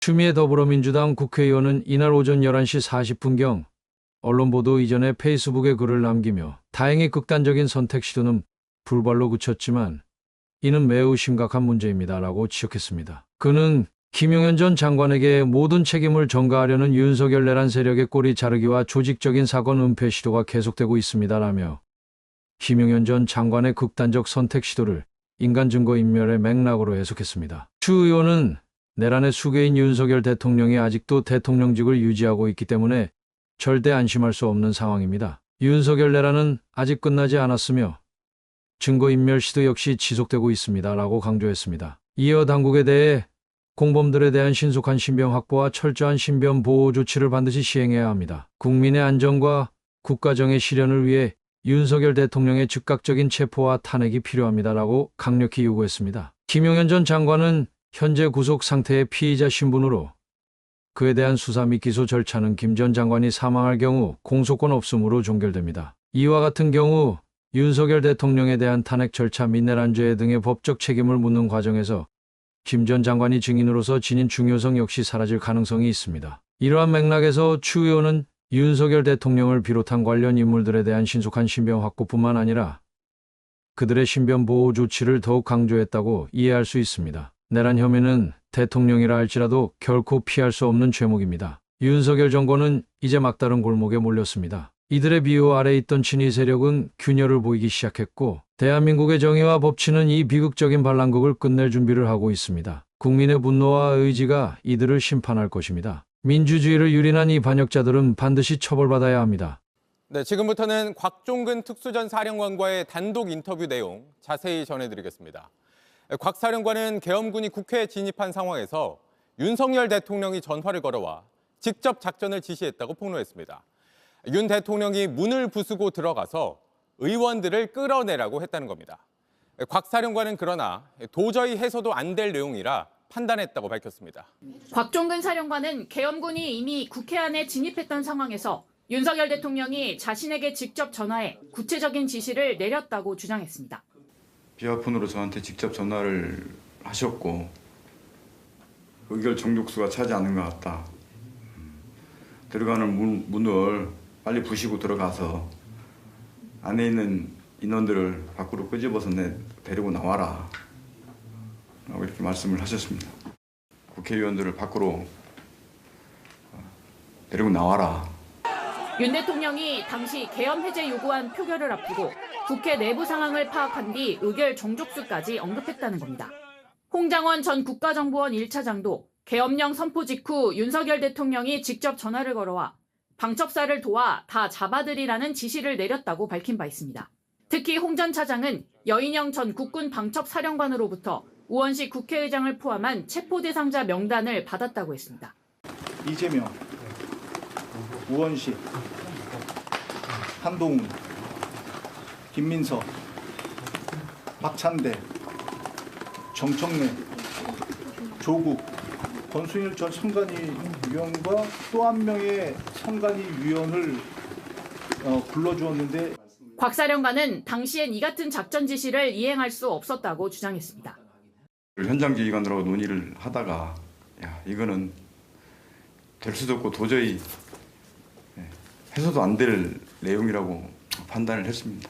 추미애 더불어민주당 국회의원은 이날 오전 11시 40분경 언론 보도 이전에 페이스북에 글을 남기며 다행히 극단적인 선택 시도는 불발로 그쳤지만 이는 매우 심각한 문제입니다라고 지적했습니다. 그는 김용현 전 장관에게 모든 책임을 전가하려는 윤석열 내란 세력의 꼬리 자르기와 조직적인 사건 은폐 시도가 계속되고 있습니다라며 김용현 전 장관의 극단적 선택 시도를 인간 증거 인멸의 맥락으로 해석했습니다. 추 의원은 내란의 수괴인 윤석열 대통령이 아직도 대통령직을 유지하고 있기 때문에 절대 안심할 수 없는 상황입니다. 윤석열 내란은 아직 끝나지 않았으며 증거인멸 시도 역시 지속되고 있습니다라고 강조했습니다. 이어 당국에 대해 공범들에 대한 신속한 신병 확보와 철저한 신변 보호 조치를 반드시 시행해야 합니다. 국민의 안전과 국가정의 실현을 위해 윤석열 대통령의 즉각적인 체포와 탄핵이 필요합니다라고 강력히 요구했습니다. 김용현 전 장관은 현재 구속 상태의 피의자 신분으로 그에 대한 수사 및 기소 절차는 김 전 장관이 사망할 경우 공소권 없음으로 종결됩니다. 이와 같은 경우 윤석열 대통령에 대한 탄핵 절차 및 내란죄 등의 법적 책임을 묻는 과정에서 김 전 장관이 증인으로서 지닌 중요성 역시 사라질 가능성이 있습니다. 이러한 맥락에서 추 의원은 윤석열 대통령을 비롯한 관련 인물들에 대한 신속한 신변 확보뿐만 아니라 그들의 신변 보호 조치를 더욱 강조했다고 이해할 수 있습니다. 내란 혐의는 대통령이라 할지라도 결코 피할 수 없는 죄목입니다. 윤석열 정권은 이제 막다른 골목에 몰렸습니다. 이들의 비호 아래 있던 친위 세력은 균열을 보이기 시작했고 대한민국의 정의와 법치는 이 비극적인 반란국을 끝낼 준비를 하고 있습니다. 국민의 분노와 의지가 이들을 심판할 것입니다. 민주주의를 유린한 이 반역자들은 반드시 처벌받아야 합니다. 네, 지금부터는 곽종근 특수전 사령관과의 단독 인터뷰 내용 자세히 전해드리겠습니다. 곽 사령관은 계엄군이 국회에 진입한 상황에서 윤석열 대통령이 전화를 걸어와 직접 작전을 지시했다고 폭로했습니다. 윤 대통령이 문을 부수고 들어가서 의원들을 끌어내라고 했다는 겁니다. 곽 사령관은 그러나 도저히 해서도 안 될 내용이라 판단했다고 밝혔습니다. 곽종근 사령관은 계엄군이 이미 국회 안에 진입했던 상황에서 윤석열 대통령이 자신에게 직접 전화해 구체적인 지시를 내렸다고 주장했습니다. 비화폰으로 저한테 직접 전화를 하셨고 의결 정족수가 차지 않는 것 같다. 들어가는 문을 빨리 부시고 들어가서 안에 있는 인원들을 밖으로 끄집어서 데리고 나와라 라고 이렇게 말씀을 하셨습니다. 국회의원들을 밖으로 데리고 나와라. 윤 대통령이 당시 계엄 해제 요구안 표결을 앞두고 국회 내부 상황을 파악한 뒤 의결 종족수까지 언급했다는 겁니다. 홍장원 전 국가정보원 1차장도 계엄령 선포 직후 윤석열 대통령이 직접 전화를 걸어와 방첩사를 도와 다 잡아들이라는 지시를 내렸다고 밝힌 바 있습니다. 특히 홍 전 차장은 여인영 전 국군 방첩사령관으로부터 우원식 국회의장을 포함한 체포 대상자 명단을 받았다고 했습니다. 이재명, 우원식, 한동훈, 김민석, 박찬대, 정청래, 조국, 권순일 전 선관위 위원과 또 한 명의 선관위 위원을 불러주었는데 곽 사령관은 당시엔 이 같은 작전 지시를 이행할 수 없었다고 주장했습니다. 현장 지휘관들하고 논의를 하다가 이거는 될 수도 없고 도저히 해서도 안 될 내용이라고 판단을 했습니다.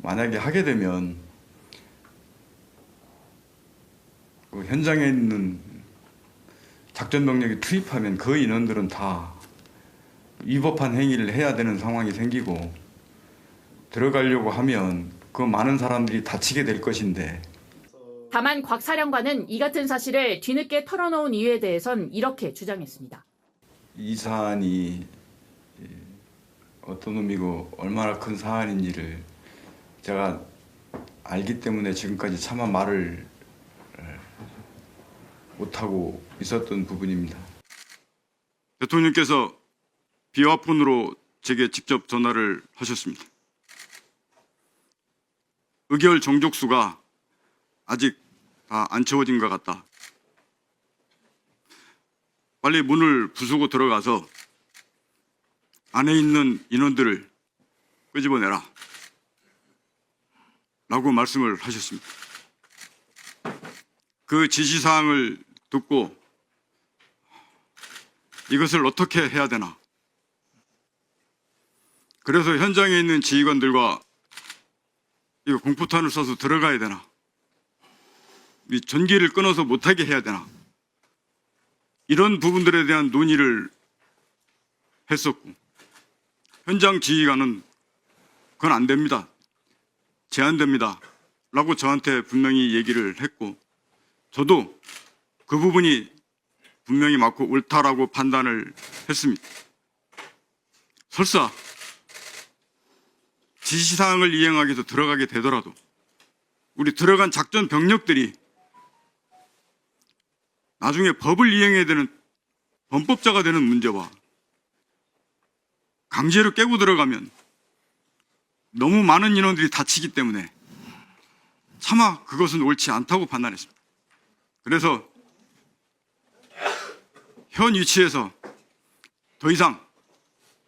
만약에 하게 되면 그 현장에 있는 작전 병력이 투입하면 그 인원들은 다 위법한 행위를 해야 되는 상황이 생기고 들어가려고 하면 그 많은 사람들이 다치게 될 것인데 다만 곽 사령관은 이 같은 사실을 뒤늦게 털어놓은 이유에 대해선 이렇게 주장했습니다. 이 사안이 어떤 의미고 얼마나 큰 사안인지를 제가 알기 때문에 지금까지 차마 말을 못하고 있었던 부분입니다. 대통령께서 비화폰으로 제게 직접 전화를 하셨습니다. 의결 정족수가 아직 다 안 채워진 것 같다. 빨리 문을 부수고 들어가서 안에 있는 인원들을 끄집어내라 라고 말씀을 하셨습니다. 그 지시사항을 듣고 이것을 어떻게 해야 되나. 그래서 현장에 있는 지휘관들과 이거 공포탄을 쏴서 들어가야 되나, 이 전기를 끊어서 못하게 해야 되나, 이런 부분들에 대한 논의를 했었고, 현장 지휘관은 그건 안 됩니다, 제한됩니다 라고 저한테 분명히 얘기를 했고, 저도 그 부분이 분명히 맞고 옳다라고 판단을 했습니다. 설사 지시사항을 이행하기 위해서 들어가게 되더라도 우리 들어간 작전 병력들이 나중에 법을 이행해야 되는 범법자가 되는 문제와 강제로 깨고 들어가면 너무 많은 인원들이 다치기 때문에 차마 그것은 옳지 않다고 판단했습니다. 그래서 현 위치에서 더 이상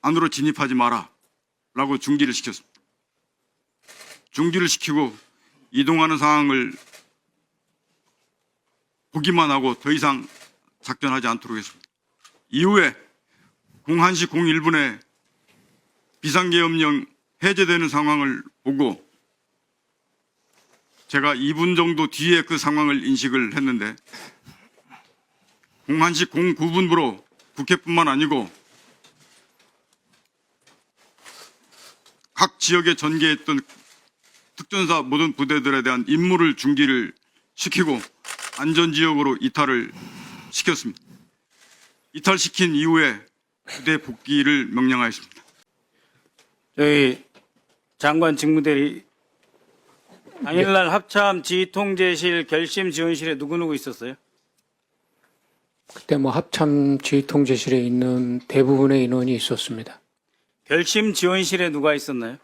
안으로 진입하지 마라 라고 중지를 시켰습니다. 중지를 시키고 이동하는 상황을 보기만 하고 더 이상 작전하지 않도록 했습니다. 이후에 01시 01분에 비상계엄령 해제되는 상황을 보고 제가 2분 정도 뒤에 그 상황을 인식을 했는데 01시 09분부로 국회뿐만 아니고 각 지역에 전개했던 특전사 모든 부대들에 대한 임무를 중지를 시키고 안전지역으로 이탈을 시켰습니다. 이탈시킨 이후에 부대 복귀를 명령하였습니다. 저희 장관 직무대리 당일날 합참 지휘통제실 결심지원실에 누구누구 있었어요? 그때 뭐 합참 지휘통제실에 있는 대부분의 인원이 있었습니다. 결심지원실에 누가 있었나요?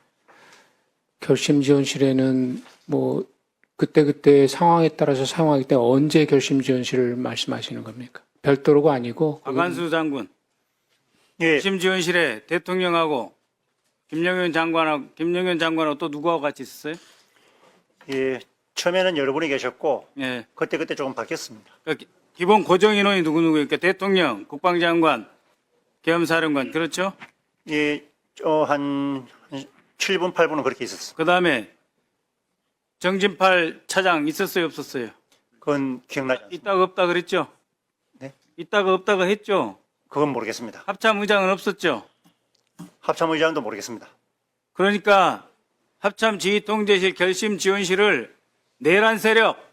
결심지원실에는 뭐 그때 상황에 따라서 사용하기 때문에 언제 결심지원실을 말씀하시는 겁니까? 별도로가 아니고 박한수 장군. 예, 결심지원실에 대통령하고 김영현 장관하고 또 누구하고 같이 있었어요? 예, 처음에는 여러분이 계셨고 예. 그때 조금 바뀌었습니다. 그러니까 기본 고정 인원이 누구누구니까 대통령, 국방장관, 계엄사령관 그렇죠? 예, 한 7분, 8분은 그렇게 있었어요. 그 다음에 정진팔 차장 있었어요, 없었어요? 그건 기억나지 않습니다. 있다가 없다 그랬죠? 네? 있다가 없다가 했죠? 그건 모르겠습니다. 합참 의장은 없었죠? 합참의장도 모르겠습니다. 그러니까 합참 지휘통제실 결심지원실을 내란 세력,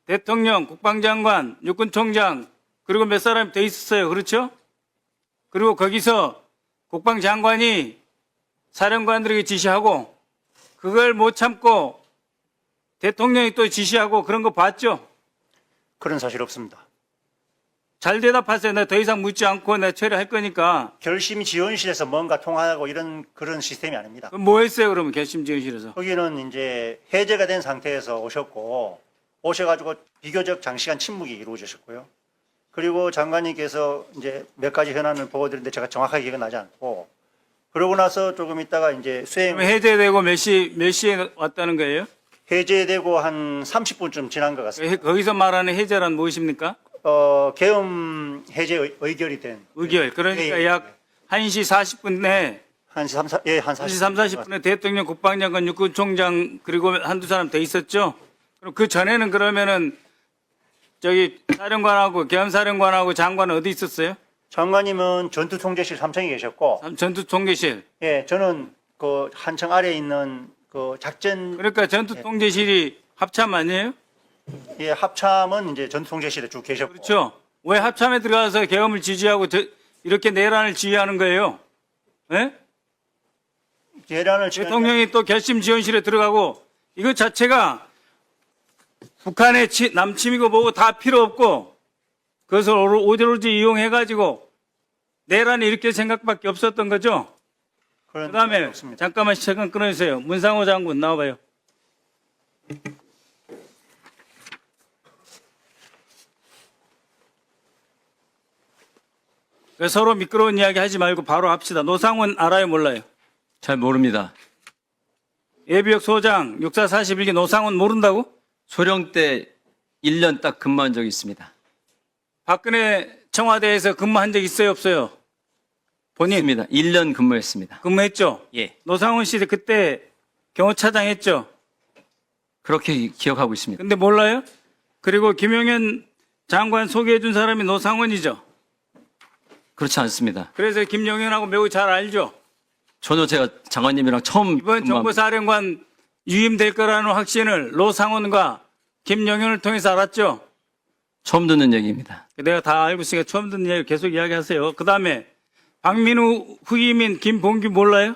대통령, 국방장관, 육군총장 그리고 몇 사람이 더 있었어요. 그렇죠? 그리고 거기서 국방장관이 사령관들에게 지시하고 그걸 못 참고 대통령이 또 지시하고 그런 거 봤죠? 그런 사실 없습니다. 잘 대답하세요. 내가 더 이상 묻지 않고 내가 처리할 거니까. 결심 지원실에서 뭔가 통화하고 그런 시스템이 아닙니다. 그럼 뭐 했어요, 그러면 결심지원실에서? 거기는 이제 해제가 된 상태에서 오셔가지고 비교적 장시간 침묵이 이루어졌고요. 그리고 장관님께서 이제 몇 가지 현안을 보고드렸는데 제가 정확하게 기억은 나지 않고 그러고 나서 조금 있다가 이제 그럼 해제되고 몇 시에 왔다는 거예요? 해제되고 한 30분쯤 지난 것 같습니다. 거기서 말하는 해제란 무엇입니까? 계엄 해제 의결이 된 의결. 그러니까 예, 약 1시 40분에 한 3, 40분에 대통령, 국방장관, 육군총장 그리고 한두 사람 더 있었죠? 그럼 그 전에는 그러면은 저기 사령관하고 계엄사령관하고 장관은 어디 있었어요? 장관님은 전투통제실 3층에 계셨고, 전투통제실. 예, 저는 그 한층 아래에 있는 그 작전, 그러니까 전투통제실이 합참 아니에요? 예, 합참은 이제 전투통제실에 쭉 계셨고, 그렇죠. 왜 합참에 들어가서 계엄을 지지하고 이렇게 내란을 지휘하는 거예요? 예? 대란을 대통령이 또 결심지원실에 들어가고 이것 자체가 북한의 남침이고 뭐고 다 필요 없고 그것을 오로지 이용해가지고 내란이 이렇게 생각밖에 없었던 거죠. 그런 그 다음에 없습니다. 잠깐만 시간 끊어주세요. 문상호 장군 나와봐요. 서로 미끄러운 이야기 하지 말고 바로 합시다. 노상훈 알아요 몰라요? 잘 모릅니다. 예비역 소장 육사 41기 노상훈 모른다고? 소령 때 1년 딱 근무한 적이 있습니다. 박근혜 청와대에서 근무한 적 있어요, 없어요? 본인 있습니다. 1년 근무했습니다. 근무했죠? 예. 노상원 씨 그때 경호차장 했죠? 그렇게 기억하고 있습니다. 근데 몰라요? 그리고 김용현 장관 소개해 준 사람이 노상원이죠? 그렇지 않습니다. 그래서 김용현하고 매우 잘 알죠? 전혀 제가 장관님이랑 처음 이번 근무한- 정보사령관 유임될 거라는 확신을 노상원과 김용현을 통해서 알았죠? 처음 듣는 얘기입니다. 내가 다 알고 있으니까 처음 듣는 얘기 계속 이야기하세요. 그 다음에 박민우 후임인 김봉규 몰라요?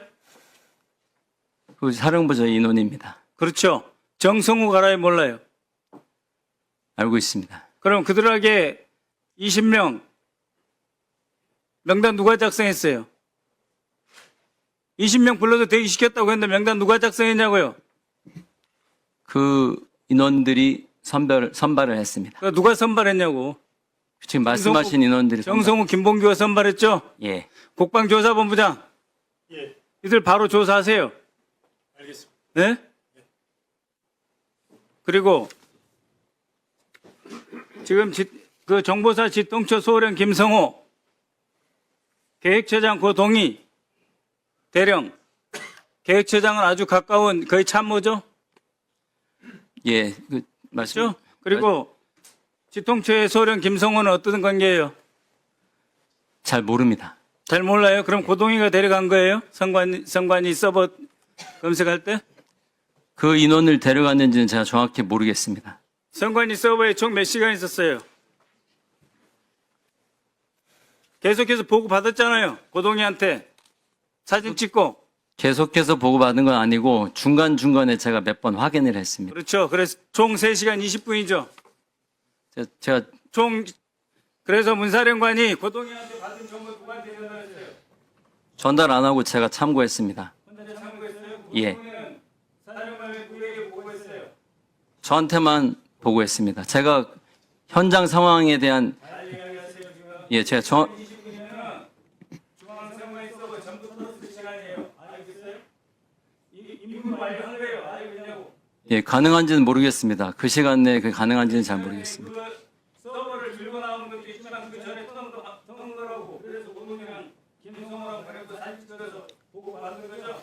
그 사령부저 인원입니다. 그렇죠. 정성우 가라에 몰라요. 알고 있습니다. 그럼 그들에게 20명 명단 누가 작성했어요? 20명 불러서 대기시켰다고 했는데 명단 누가 작성했냐고요? 그 인원들이 선발을 했습니다. 그 누가 선발했냐고. 지금 말씀하신 인원들이 정성우 김봉규가 선발했죠? 예. 국방조사본부장. 이들 바로 조사하세요. 알겠습니다. 네? 그리고 지금 그 정보사 지통처 소령 김성호, 계획처장 고동희, 대령, 계획처장은 아주 가까운 거의 참모죠? 예. 그 말씀. 그렇죠? 그리고 지통처의 소령 김성호는 어떤 관계예요? 잘 모릅니다. 잘 몰라요? 그럼 고동희가 데려간 거예요? 선관위 서버 검색할 때? 그 인원을 데려갔는지는 제가 정확히 모르겠습니다. 선관위 서버에 총 몇 시간 있었어요? 계속해서 보고 받았잖아요. 고동희한테 사진 찍고. 계속해서 보고받은 건 아니고 중간중간에 제가 몇 번 확인을 했습니다. 그렇죠. 그래서 총 3시간 20분이죠. 제가 그래서 문사령관이 고동희한테 받은 정보 누구한테 전달했어요? 전달 안 하고 제가 참고했습니다. 혼자 참고했어요? 예. 고동희는 사령관이 누구에게 보고했어요? 저한테만 보고했습니다. 제가 현장 상황에 대한 예, 제가 중앙선관위 서버 전부 터졌을 시간이에요. 알겠어요? 임무 완료한 거예요. 알겠냐고. 예, 가능한지는 모르겠습니다. 그 시간 내에 그 가능한지는 잘 모르겠습니다. 그 서버를 들고 나오는 것도 있지만 그 전에 터놓더라고. 그래서 고동이랑 김성호랑 그래도 사진 찍어서 보고 받는 거죠.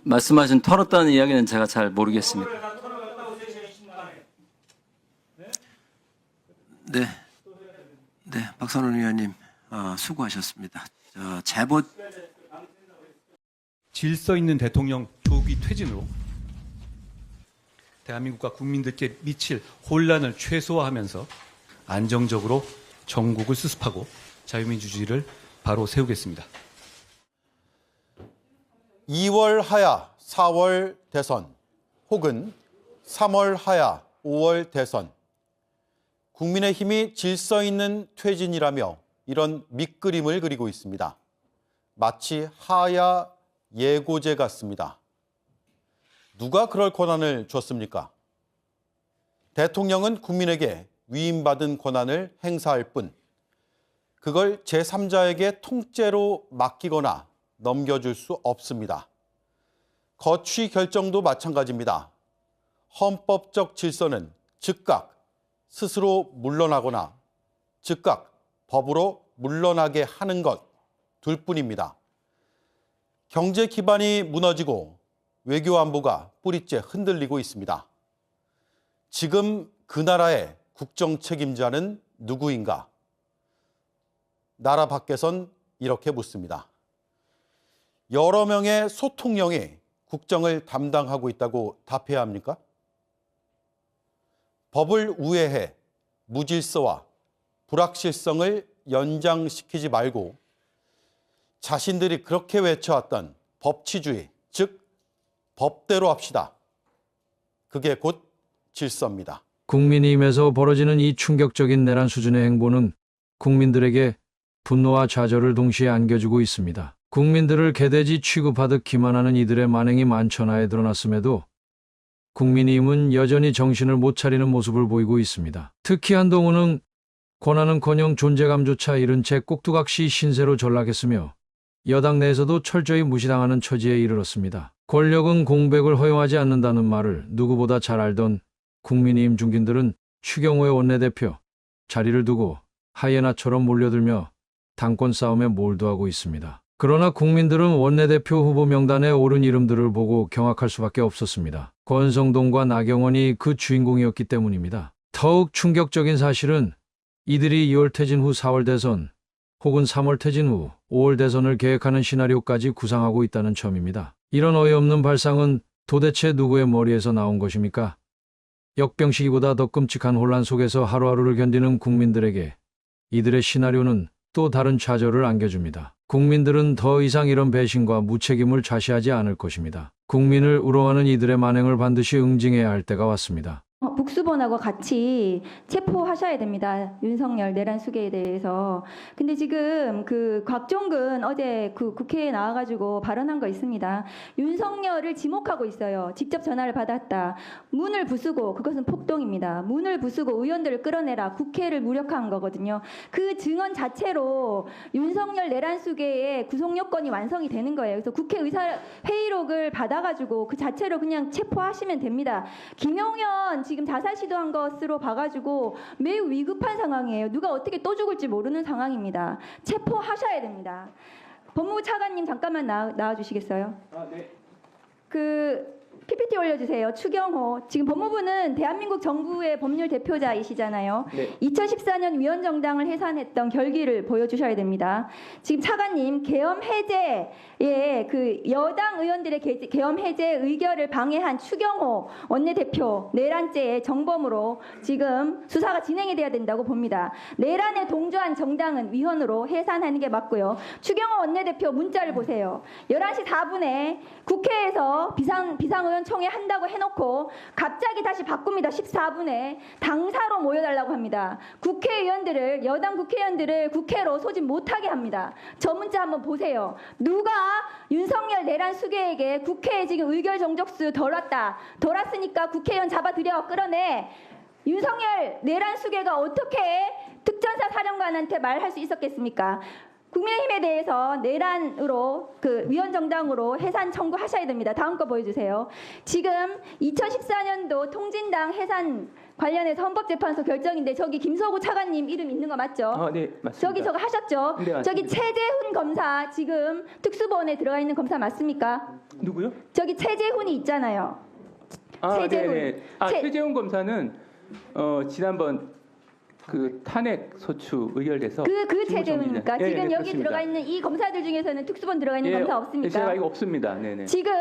말씀하신 털었다는 이야기는 제가 잘 모르겠습니다. 서버를 다 털어갔다고 3시간 20분 만에. 네, 박선원 의원님 수고하셨습니다. 제보 질서 있는 대통령 조기 퇴진으로 대한민국과 국민들께 미칠 혼란을 최소화하면서 안정적으로 전국을 수습하고 자유민주주의를 바로 세우겠습니다. 2월 하야 4월 대선 혹은 3월 하야 5월 대선. 국민의힘이 질서 있는 퇴진이라며 이런 밑그림을 그리고 있습니다. 마치 하야 예고제 같습니다. 누가 그럴 권한을 줬습니까? 대통령은 국민에게 위임받은 권한을 행사할 뿐 그걸 제3자에게 통째로 맡기거나 넘겨줄 수 없습니다. 거취 결정도 마찬가지입니다. 헌법적 질서는 즉각 스스로 물러나거나 즉각 법으로 물러나게 하는 것 둘뿐입니다. 경제 기반이 무너지고 외교 안보가 뿌리째 흔들리고 있습니다. 지금 그 나라의 국정 책임자는 누구인가? 나라 밖에선 이렇게 묻습니다. 여러 명의 소통령이 국정을 담당하고 있다고 답해야 합니까? 법을 우회해 무질서와 불확실성을 연장시키지 말고 자신들이 그렇게 외쳐왔던 법치주의, 즉 법대로 합시다. 그게 곧 질서입니다. 국민의힘에서 벌어지는 이 충격적인 내란 수준의 행보는 국민들에게 분노와 좌절을 동시에 안겨주고 있습니다. 국민들을 개돼지 취급하듯 기만하는 이들의 만행이 만천하에 드러났음에도 국민의힘은 여전히 정신을 못 차리는 모습을 보이고 있습니다. 특히 한동훈은 권한은커녕 존재감조차 잃은 채 꼭두각시 신세로 전락했으며 여당 내에서도 철저히 무시당하는 처지에 이르렀습니다. 권력은 공백을 허용하지 않는다는 말을 누구보다 잘 알던 국민의힘 중진들은 추경호의 원내대표 자리를 두고 하이에나처럼 몰려들며 당권 싸움에 몰두하고 있습니다. 그러나 국민들은 원내대표 후보 명단에 오른 이름들을 보고 경악할 수밖에 없었습니다. 권성동과 나경원이 그 주인공이었기 때문입니다. 더욱 충격적인 사실은 이들이 2월 퇴진 후 4월 대선 혹은 3월 퇴진 후 5월 대선을 계획하는 시나리오까지 구상하고 있다는 점입니다. 이런 어이없는 발상은 도대체 누구의 머리에서 나온 것입니까? 역병시기보다 더 끔찍한 혼란 속에서 하루하루를 견디는 국민들에게 이들의 시나리오는 또 다른 좌절을 안겨줍니다. 국민들은 더 이상 이런 배신과 무책임을 좌시하지 않을 것입니다. 국민을 우롱하는 이들의 만행을 반드시 응징해야 할 때가 왔습니다. 북수본하고 같이 체포하셔야 됩니다. 윤석열 내란 수계에 대해서. 근데 지금 그 곽종근 어제 그 국회에 나와가지고 발언한 거 있습니다. 윤석열을 지목하고 있어요. 직접 전화를 받았다. 문을 부수고, 그것은 폭동입니다. 문을 부수고 의원들을 끌어내라. 국회를 무력화한 거거든요. 그 증언 자체로 윤석열 내란 수계의 구속 요건이 완성이 되는 거예요. 그래서 국회 의사 회의록을 받아가지고 그 자체로 그냥 체포하시면 됩니다. 김용현 지금 자살 시도한 것으로 봐가지고 매우 위급한 상황이에요. 누가 어떻게 또 죽을지 모르는 상황입니다. 체포하셔야 됩니다. 법무부 차관님 잠깐만 나와주시겠어요? 네. 그 PPT 올려주세요. 추경호. 지금 법무부는 대한민국 정부의 법률 대표자이시잖아요. 네. 2014년 위원정당을 해산했던 결기를 보여주셔야 됩니다. 지금 차관님 계엄 해제에 그 여당 의원들의 계엄 해제 의결을 방해한 추경호 원내대표 내란죄의 정범으로 지금 수사가 진행이 돼야 된다고 봅니다. 내란에 동조한 정당은 위헌으로 해산하는 게 맞고요. 추경호 원내대표 문자를 보세요. 11시 4분에 국회에서 비상의원 총회 한다고 해놓고 갑자기 다시 바꿉니다. 14분에 당사로 모여달라고 합니다. 국회의원들을, 여당 국회의원들을 국회로 소집 못하게 합니다. 저 문자 한번 보세요. 누가 윤석열 내란 수계에게 국회에 지금 의결 정족수 덜 왔으니까 국회의원 잡아들여 끌어내. 윤석열 내란 수계가 어떻게 특전사 사령관한테 말할 수 있었겠습니까? 국민의힘에 대해서 내란으로 그 위헌정당으로 해산 청구하셔야 됩니다. 다음 거 보여주세요. 지금 2014년도 통진당 해산 관련해서 헌법재판소 결정인데 저기 김서구 차관님 이름 있는 거 맞죠? 네, 맞습니다. 저기 저거 하셨죠? 네, 맞습니다. 저기 최재훈 검사 지금 특수본에 들어가 있는 검사 맞습니까? 누구요? 저기 최재훈이 있잖아요. 최재훈. 네네. 최재훈 검사는 지난번 그 탄핵 소추 의결돼서 그 최재훈입니까? 지금 여기 그렇습니다. 들어가 있는 이 검사들 중에서는 특수본 들어가 있는 검사 없습니까? 제가 이거 없습니다. 네네. 지금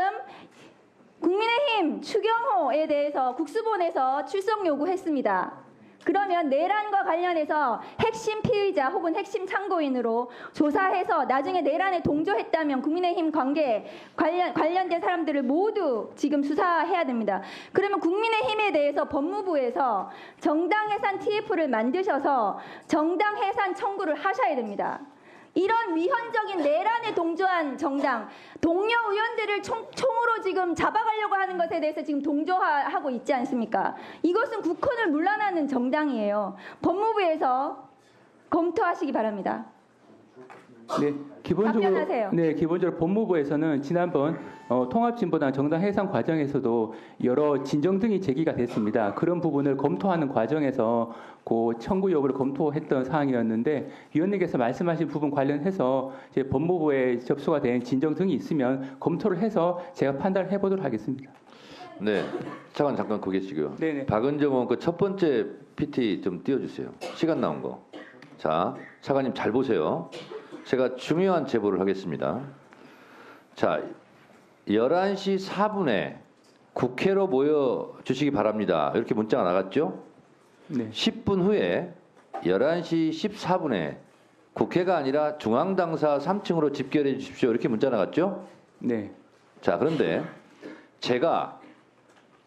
국민의힘 추경호에 대해서 국수본에서 출석 요구했습니다. 그러면 내란과 관련해서 핵심 피의자 혹은 핵심 참고인으로 조사해서 나중에 내란에 동조했다면 국민의힘 관련된 사람들을 모두 지금 수사해야 됩니다. 그러면 국민의힘에 대해서 법무부에서 정당 해산 TF를 만드셔서 정당 해산 청구를 하셔야 됩니다. 이런 위헌적인 내란에 동조한 정당, 동료 의원들을 총으로 지금 잡아가려고 하는 것에 대해서 지금 동조하고 있지 않습니까? 이것은 국헌을 문란하는 정당이에요. 법무부에서 검토하시기 바랍니다. 네, 답변하세요. 기본적으로 법무부에서는 지난번 통합진보당 정당 해산 과정에서도 여러 진정 등이 제기가 됐습니다. 그런 부분을 검토하는 과정에서 그 청구 여부를 검토했던 사항이었는데 위원님께서 말씀하신 부분 관련해서 이제 법무부에 접수가 된 진정 등이 있으면 검토를 해서 제가 판단을 해보도록 하겠습니다. 네, 차관 잠깐 거 계시고요. 네네. 박은정 의원 그 첫 번째 PT 좀 띄워주세요. 시간 나온 거. 자, 차관님 잘 보세요. 제가 중요한 제보를 하겠습니다. 자, 11시 4분에 국회로 모여주시기 바랍니다. 이렇게 문자가 나갔죠? 네. 10분 후에 11시 14분에 국회가 아니라 중앙당사 3층으로 집결해 주십시오. 이렇게 문자 나갔죠? 네. 자, 그런데 제가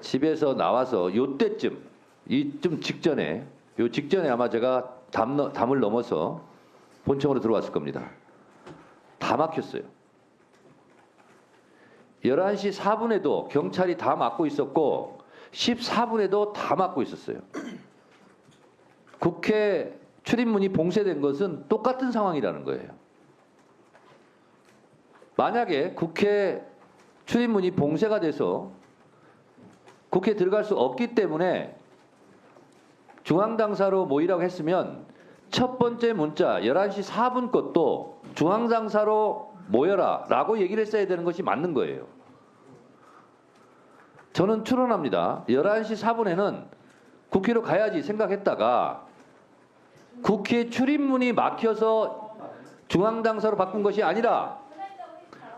집에서 나와서 요때쯤, 이쯤 직전에, 요 직전에 아마 제가 담을 넘어서 본청으로 들어왔을 겁니다. 다 막혔어요. 11시 4분에도 경찰이 다 막고 있었고 14분에도 다 막고 있었어요. 국회 출입문이 봉쇄된 것은 똑같은 상황이라는 거예요. 만약에 국회 출입문이 봉쇄가 돼서 국회에 들어갈 수 없기 때문에 중앙당사로 모이라고 했으면 첫 번째 문자 11시 4분 것도 중앙당사로 모여라 라고 얘기를 했어야 되는 것이 맞는 거예요. 저는 추론합니다. 11시 4분에는 국회로 가야지 생각했다가 국회 출입문이 막혀서 중앙당사로 바꾼 것이 아니라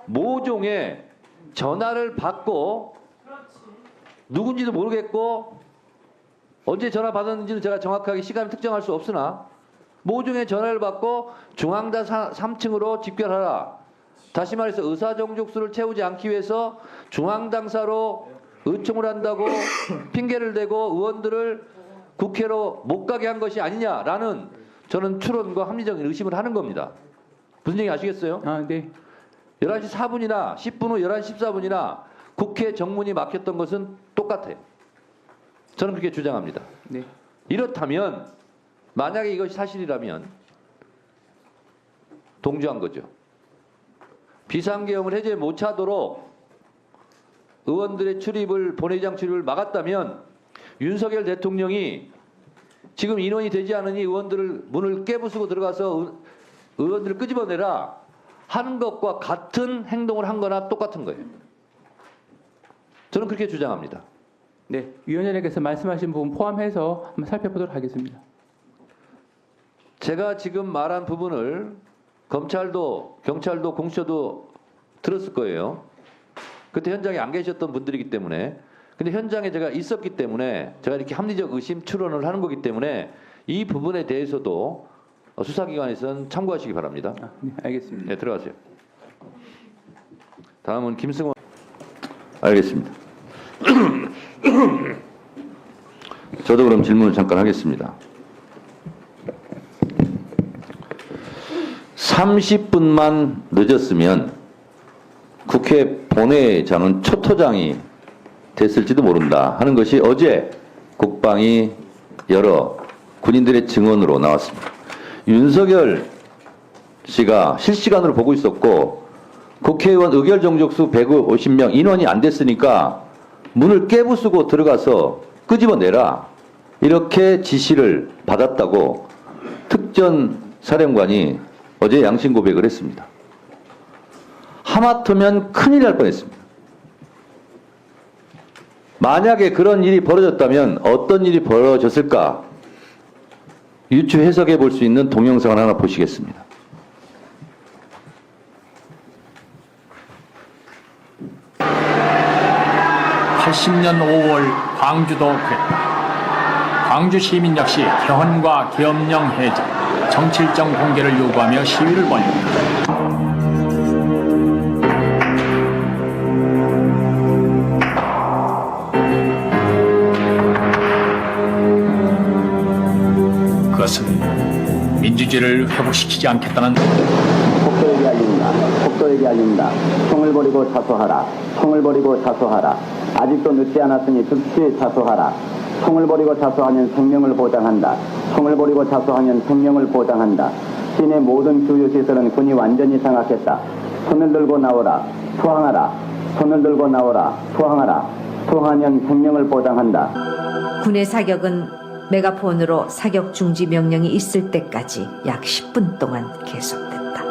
모종의 전화를 받고 누군지도 모르겠고 언제 전화 받았는지는 제가 정확하게 시간을 특정할 수 없으나 모종의 전화를 받고 중앙당 3층으로 집결하라. 다시 말해서 의사정족수를 채우지 않기 위해서 중앙당사로 의총을 한다고 핑계를 대고 의원들을 국회로 못 가게 한 것이 아니냐라는 저는 추론과 합리적인 의심을 하는 겁니다. 무슨 얘기 아시겠어요? 네. 11시 4분이나 10분 후 11시 14분이나 국회 정문이 막혔던 것은 똑같아요. 저는 그렇게 주장합니다. 네. 이렇다면 만약에 이것이 사실이라면 동조한 거죠. 비상계엄을 해제 못하도록 의원들의 출입을 본회의장 출입을 막았다면 윤석열 대통령이 지금 인원이 되지 않으니 의원들을 문을 깨부수고 들어가서 의원들을 끄집어내라 하는 것과 같은 행동을 한 거나 똑같은 거예요. 저는 그렇게 주장합니다. 네, 위원장님께서 말씀하신 부분 포함해서 한번 살펴보도록 하겠습니다. 제가 지금 말한 부분을 검찰도 경찰도 공수처도 들었을 거예요. 그때 현장에 안 계셨던 분들이기 때문에. 근데 현장에 제가 있었기 때문에 제가 이렇게 합리적 의심 추론을 하는 거기 때문에 이 부분에 대해서도 수사기관에서는 참고하시기 바랍니다. 네, 알겠습니다. 네, 들어가세요. 다음은 김승원. 알겠습니다. 저도 그럼 질문을 잠깐 하겠습니다. 30분만 늦었으면 국회 본회의장은 초토장이 됐을지도 모른다 하는 것이 어제 국방위 여러 군인들의 증언으로 나왔습니다. 윤석열 씨가 실시간으로 보고 있었고 국회의원 의결 정족수 150명 인원이 안 됐으니까 문을 깨부수고 들어가서 끄집어내라 이렇게 지시를 받았다고 특전 사령관이 어제 양심 고백을 했습니다. 하마터면 큰일 날 뻔했습니다. 만약에 그런 일이 벌어졌다면 어떤 일이 벌어졌을까 유추 해석해 볼 수 있는 동영상을 하나 보시겠습니다. (80년 5월) 광주도 그랬다. 광주 시민 역시 개헌과 계엄령 해제, 정치일정 공개를 요구하며 시위를 벌였다. 그것은 민주주의를 회복시키지 않겠다는 폭도에게 알린다. 폭도에게 알린다. 총을 버리고 자수하라. 총을 버리고 자수하라. 아직도 늦지 않았으니 즉시 자수하라. 총을 버리고 자수하면 생명을 보장한다. 총을 버리고 자수하면 생명을 보장한다. 시내 모든 주요시설은 군이 완전히 장악했다. 손을 들고 나오라. 투항하라. 손을 들고 나오라. 투항하라. 투항하면 생명을 보장한다. 군의 사격은 메가폰으로 사격 중지 명령이 있을 때까지 약 10분 동안 계속됐다.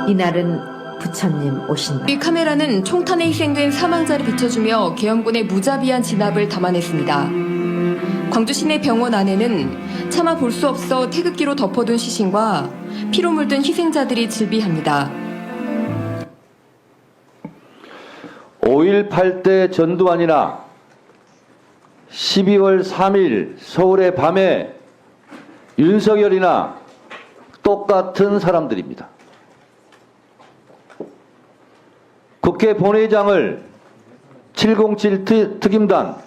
이날은 부처님 오신다. 이 카메라는 총탄에 희생된 사망자를 비춰주며 계엄군의 무자비한 진압을 담아냈습니다. 광주 시내 병원 안에는 차마 볼 수 없어 태극기로 덮어둔 시신과 피로 물든 희생자들이 즐비합니다. 5.18 때 전두환이나 12월 3일 서울의 밤에 윤석열이나 똑같은 사람들입니다. 국회 본회의장을 707 특임단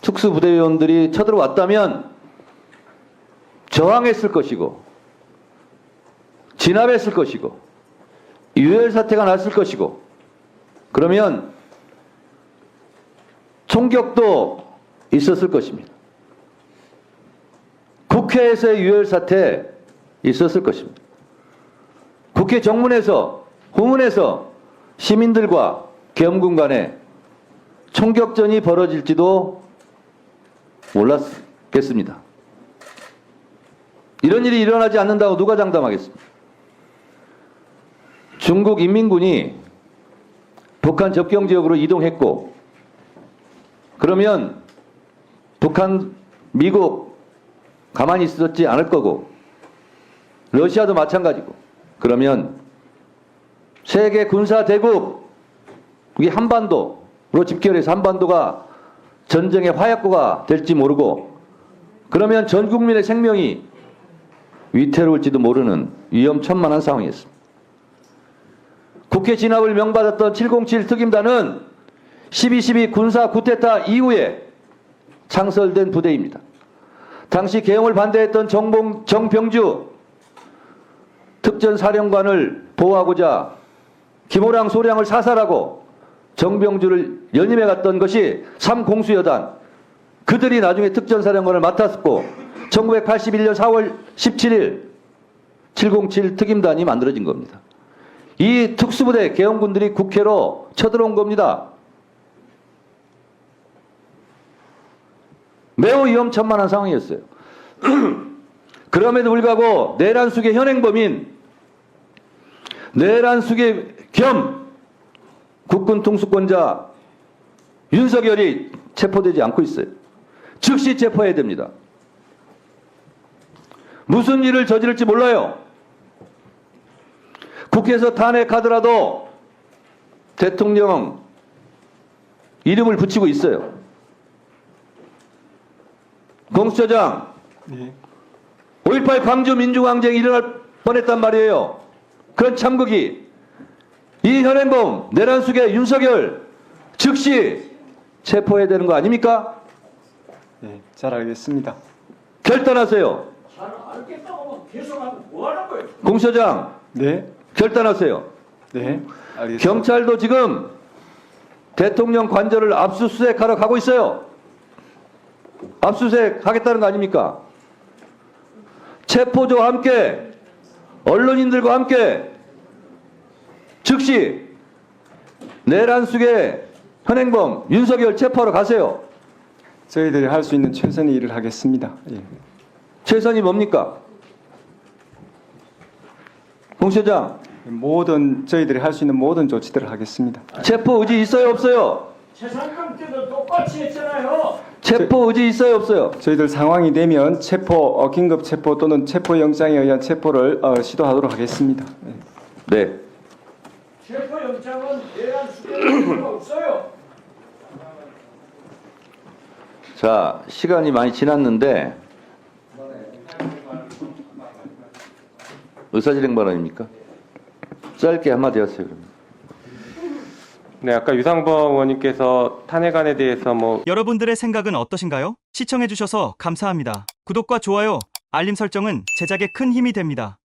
특수부대위원들이 쳐들어왔다면 저항했을 것이고 진압했을 것이고 유혈 사태가 났을 것이고 그러면 총격도 있었을 것입니다. 국회에서의 유혈 사태 있었을 것입니다. 국회 정문에서 후문에서 시민들과 계엄군 간에 총격전이 벌어질지도 몰랐겠습니다. 이런 일이 일어나지 않는다고 누가 장담하겠습니까? 중국 인민군이 북한 접경 지역으로 이동했고, 그러면 북한, 미국 가만히 있었지 않을 거고, 러시아도 마찬가지고, 그러면 세계 군사 대국이 한반도로 집결해서 한반도가 전쟁의 화약고가 될지 모르고, 그러면 전 국민의 생명이 위태로울지도 모르는 위험천만한 상황이었습니다. 국회 진압을 명받았던 707 특임단은 12.12 군사 쿠데타 이후에 창설된 부대입니다. 당시 계엄을 반대했던 정병주 특전사령관을 보호하고자 김호랑 소량을 사살하고 정병주를 연임해 갔던 것이 3공수여단. 그들이 나중에 특전사령관을 맡았고 1981년 4월 17일 707 특임단이 만들어진 겁니다. 이 특수부대 계엄군들이 국회로 쳐들어온 겁니다. 매우 위험천만한 상황이었어요. 그럼에도 불구하고 내란숙의 현행범인 내란숙의 겸 국군 통수권자 윤석열이 체포되지 않고 있어요. 즉시 체포해야 됩니다. 무슨 일을 저지를지 몰라요. 국회에서 탄핵하더라도 대통령 이름을 붙이고 있어요. 공수처장, 5.18 광주 민주항쟁이 일어날 뻔했단 말이에요. 그런 참극이. 이 현행범 내란숙의 윤석열 즉시 체포해야 되는 거 아닙니까? 네, 잘 알겠습니다. 결단하세요. 잘 알겠다고 계속 하면 뭐 하는 거예요? 공수처장, 네, 결단하세요. 네, 알겠습니다. 경찰도 지금 대통령 관저를 압수수색하러 가고 있어요. 압수수색 하겠다는 거 아닙니까? 체포조와 함께 언론인들과 함께 즉시 내란숙의 현행범 윤석열 체포하러 가세요. 저희들이 할 수 있는 최선의 일을 하겠습니다. 예. 최선이 뭡니까? 공수처장, 저희들이 할 수 있는 모든 조치들을 하겠습니다. 체포 의지 있어요 없어요? 최상병 때도 똑같이 했잖아요. 체포 의지 있어요 없어요? 저희들 상황이 되면 긴급 체포 또는 체포 영장에 의한 체포를 시도하도록 하겠습니다. 예. 네. 체포 영장은 내란 수계가 없어요. 자, 시간이 많이 지났는데 의사진행 발언입니까? 짧게 한마디 하세요. 그러면. 네, 아까 유상범 의원님께서 탄핵안에 대해서 여러분들의 생각은 어떠신가요? 시청해주셔서 감사합니다. 구독과 좋아요, 알림 설정은 제작에 큰 힘이 됩니다.